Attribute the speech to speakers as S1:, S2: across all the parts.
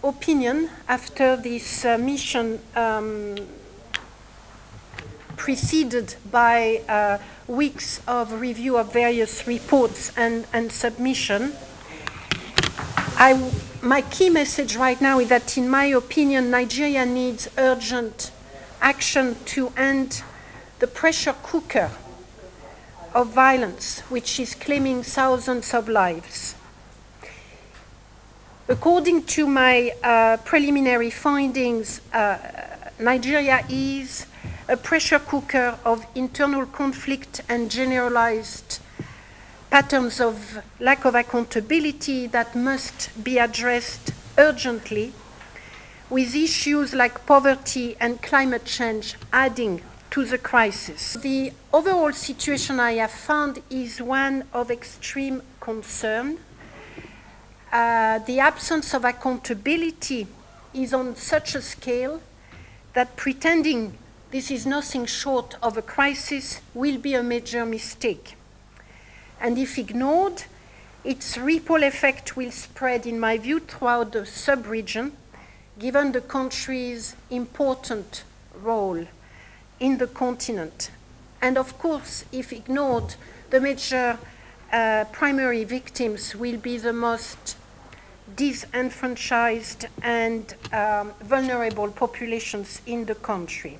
S1: opinion after this mission preceded by weeks of review of various reports and submission, my key message right now is that, in my opinion, Nigeria needs urgent action to end the pressure cooker of violence, which is claiming thousands of lives. According to my preliminary findings, Nigeria is a pressure cooker of internal conflict and generalized patterns of lack of accountability that must be addressed urgently, with issues like poverty and climate change adding to the crisis. The overall situation I have found is one of extreme concern. The absence of accountability is on such a scale that pretending this is nothing short of a crisis will be a major mistake. And if ignored, its ripple effect will spread, in my view, throughout the sub-region, given the country's important role in the continent. And of course, if ignored, the major primary victims will be the most disenfranchised and vulnerable populations in the country.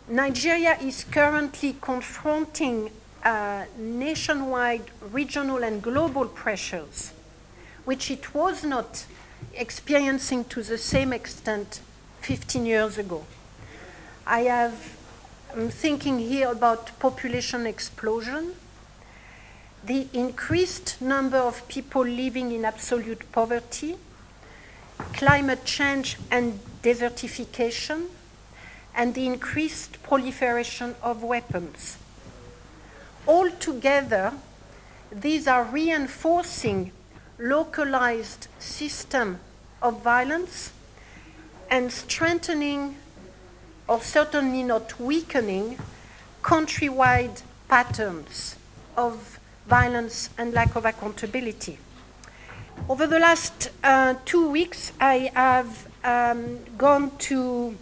S1: Nigeria is currently confronting nationwide, regional, and global pressures, which it was not experiencing to the same extent 15 years ago. I'm thinking here about population explosion, the increased number of people living in absolute poverty, climate change and desertification, and the increased proliferation of weapons. Altogether, these are reinforcing localized system of violence and strengthening, or certainly not weakening, countrywide patterns of violence and lack of accountability. Over the last 2 weeks, I have gone to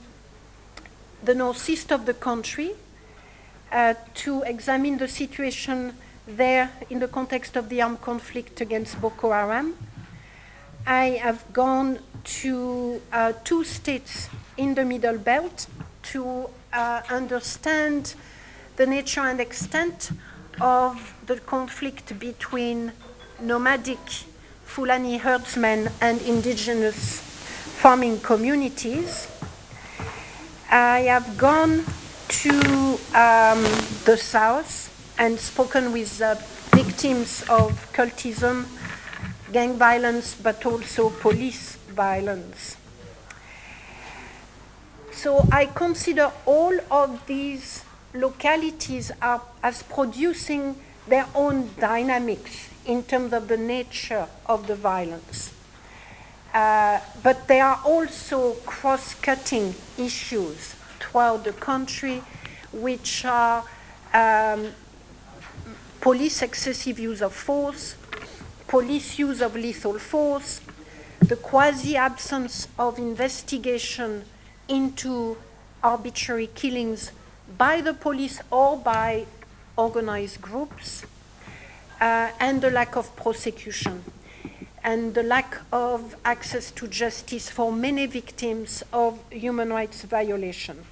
S1: the northeast of the country to examine the situation there in the context of the armed conflict against Boko Haram. I have gone to 2 states in the Middle Belt to understand the nature and extent of the conflict between nomadic Fulani herdsmen and indigenous farming communities. I have gone to the south and spoken with victims of cultism, gang violence, but also police violence. So I consider all of these localities as producing their own dynamics in terms of the nature of the violence. But there are also cross-cutting issues throughout the country, which are police excessive use of force, police use of lethal force, the quasi-absence of investigation into arbitrary killings by the police or by organized groups, and the lack of prosecution, and the lack of access to justice for many victims of human rights violation.